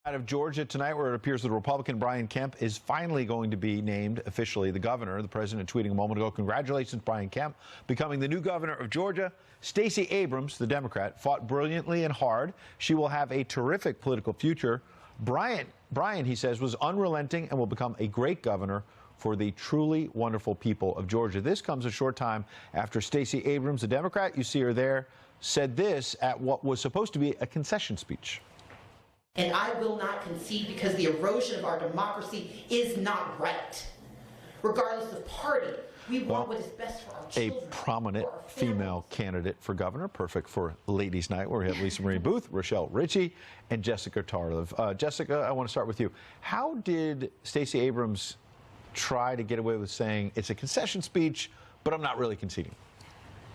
Out of Georgia tonight, where it appears that Republican Brian Kemp is finally going to be named officially the governor. The president tweeting a moment ago, "Congratulations, Brian Kemp, becoming the new governor of Georgia." Stacey Abrams, the Democrat, fought brilliantly and hard. She will have a terrific political future. Brian, he says, was unrelenting and will become a great governor for the truly wonderful people of Georgia. This comes a short time after Stacey Abrams, the Democrat, you see her there, said this at what was supposed to be a concession speech. And I will not concede because the erosion of our democracy is not right. Regardless of party, we want what is best for our children. A prominent female candidate for governor, perfect for Ladies' Night, where we have Lisa Marie Booth, Rochelle Ritchie, and Jessica Tarlev. Jessica, I want to start with you. How did Stacey Abrams try to get away with saying it's a concession speech, but I'm not really conceding?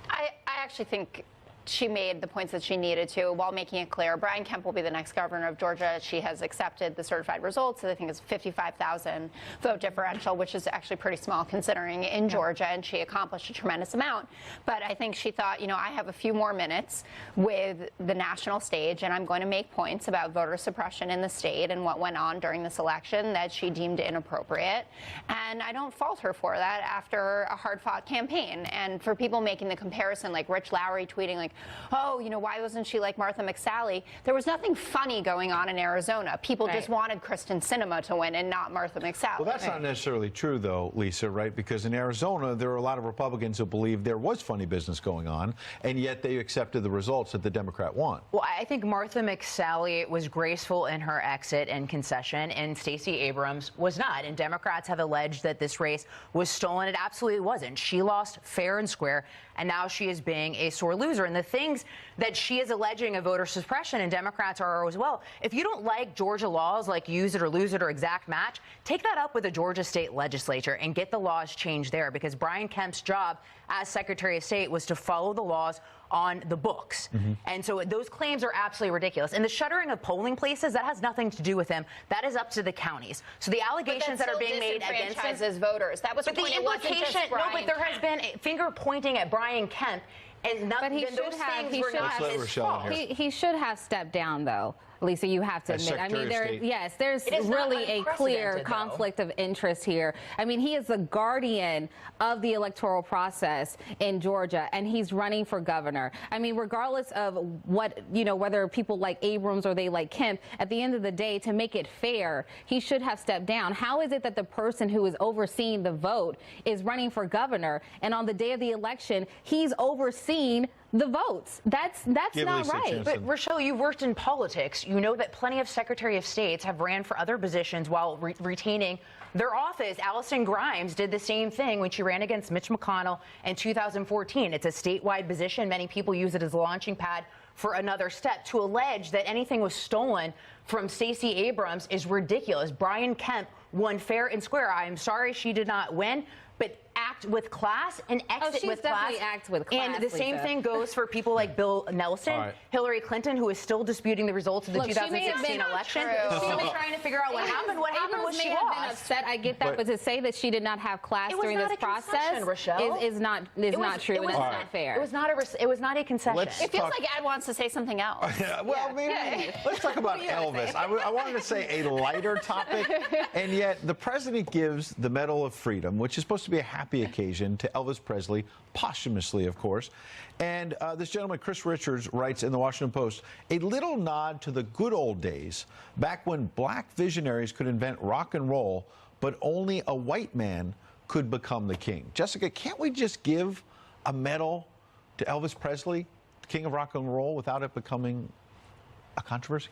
I actually think she made the points that she needed to while making it clear Brian Kemp will be the next governor of Georgia. She has accepted the certified results. I think it's 55,000 vote differential, which is actually pretty small considering in Georgia, and she accomplished a tremendous amount. But I think she thought, you know, I have a few more minutes with the national stage, and I'm going to make points about voter suppression in the state and what went on during this election that she deemed inappropriate. And I don't fault her for that after a hard-fought campaign. And for people making the comparison, like Rich Lowry tweeting, like, oh, you know, why wasn't she like Martha McSally? There was nothing funny going on in Arizona. People just wanted Kristen Sinema to win and not Martha McSally. Well, that's not necessarily true, though, Lisa, right? Because in Arizona, there are a lot of Republicans who believe there was funny business going on, and yet they accepted the results that the Democrat won. Well, I think Martha McSally was graceful in her exit and concession, and Stacey Abrams was not. And Democrats have alleged that this race was stolen. It absolutely wasn't. She lost fair and square, and now she is being a sore loser. And the things that she is alleging of voter suppression, and Democrats are as well. If you don't like Georgia laws like use it or lose it or exact match, take that up with the Georgia state legislature and get the laws changed there, because Brian Kemp's job as Secretary of State was to follow the laws on the books. And so those claims are absolutely ridiculous. And the shuttering of polling places, that has nothing to do with him. That is up to the counties. So the allegations that are being made against him, voters. That was but the implication, no, but there has been finger pointing at Brian Kemp. And nothing, but he should have. He should have stepped down, though. Lisa, you have to admit. I mean, there's really a clear conflict of interest here. I mean, he is the guardian of the electoral process in Georgia, and he's running for governor. I mean, regardless of what, you know, whether people like Abrams or they like Kemp, at the end of the day, to make it fair, he should have stepped down. How is it that the person who is overseeing the vote is running for governor, and on the day of the election, he's overseeing the votes? That's not right. But Rochelle, you've worked in politics. You know that plenty of Secretary of States have ran for other positions while retaining their office. Alison Grimes did the same thing when she ran against Mitch McConnell in 2014. It's a statewide position. Many people use it as a launching pad for another step. To allege that anything was stolen from Stacey Abrams is ridiculous. Brian Kemp won fair and square. I am sorry she did not win, but act with class and exit with class. Act with class. And the same thing goes for people like Bill Nelson, Hillary Clinton, who is still disputing the results of the 2016 election. She's been trying to figure out what happened. What happened was she lost. Been upset. I get that, but to say that she did not have class during this process is not true. And it's not fair. It was not a concession. It feels like Ed wants to say something else. Let's talk about Elvis. I wanted to say a lighter topic, and yet the president gives the Medal of Freedom, which is supposed to be a happy occasion, to Elvis Presley, posthumously, of course. And this gentleman, Chris Richards, writes in the Washington Post, a little nod to the good old days, back when black visionaries could invent rock and roll, but only a white man could become the king. Jessica, can't we just give a medal to Elvis Presley, king of rock and roll, without it becoming a controversy?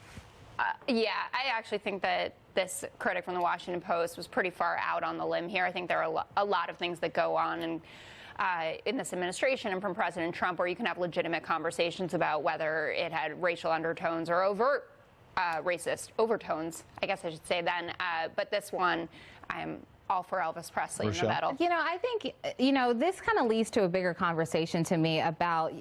Yeah, I actually think that this critic from the Washington Post was pretty far out on the limb here. I think there are a lot of things that go on in this administration and from President Trump where you can have legitimate conversations about whether it had racial undertones or overt racist overtones, I guess I should say then. But this one, all for Elvis Presley in the Rochelle? medal. You know, I think, this kind of leads to a bigger conversation to me about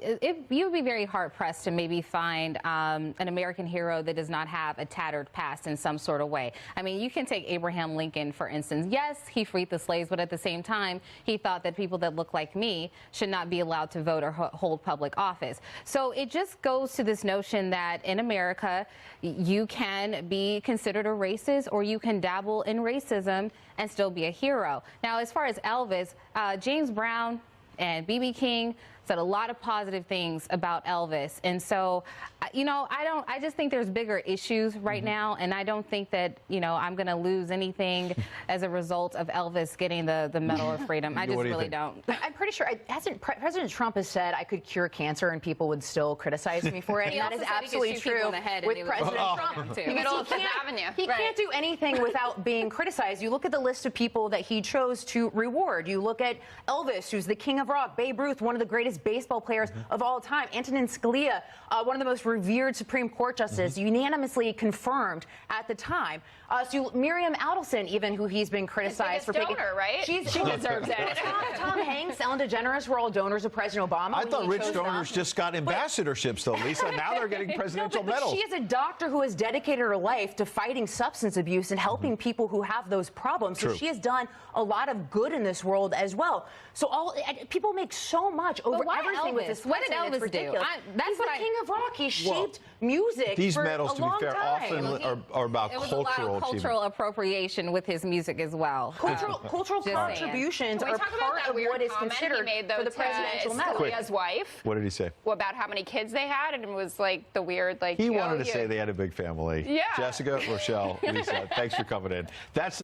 you would be very hard pressed to maybe find an American hero that does not have a tattered past in some sort of way. I mean, you can take Abraham Lincoln, for instance. Yes, he freed the slaves, but at the same time, he thought that people that look like me should not be allowed to vote or hold public office. So it just goes to this notion that in America, you can be considered a racist or you can dabble in racism and still be a hero. Now, as far as Elvis, James Brown and B.B. King said a lot of positive things about Elvis. And so, I just think there's bigger issues right now. And I don't think that, I'm going to lose anything as a result of Elvis getting the Medal of Freedom. I just really don't. I'm pretty sure, President Trump has said I could cure cancer and people would still criticize me for it. And that is absolutely true with President Trump. He can't do anything without being criticized. You look at the list of people that he chose to reward. You look at Elvis, who's the king of rock, Babe Ruth, one of the greatest baseball players of all time, Antonin Scalia, one of the most revered Supreme Court justices, unanimously confirmed at the time. Miriam Adelson, even, who he's been criticized for taking, right? She deserves it. Tom Hanks, Ellen DeGeneres were all donors of President Obama. I thought rich donors just got ambassadorships, though, Lisa. Now they're getting presidential medals. She is a doctor who has dedicated her life to fighting substance abuse and helping people who have those problems. So she has done a lot of good in this world as well. So people make so much over everything with this. What did Elvis do? He's the king of rock. He shaped music These for medals, a to long be fair, time. often are about cultural achievement. A lot of cultural appropriation with his music as well. Cultural contributions are part of what is considered for the presidential medal. Scalia's wife. What did he say? About how many kids they had, and it was like the weird, He wanted to say they had a big family. Yeah. Jessica, Rochelle, Lisa, thanks for coming in. That's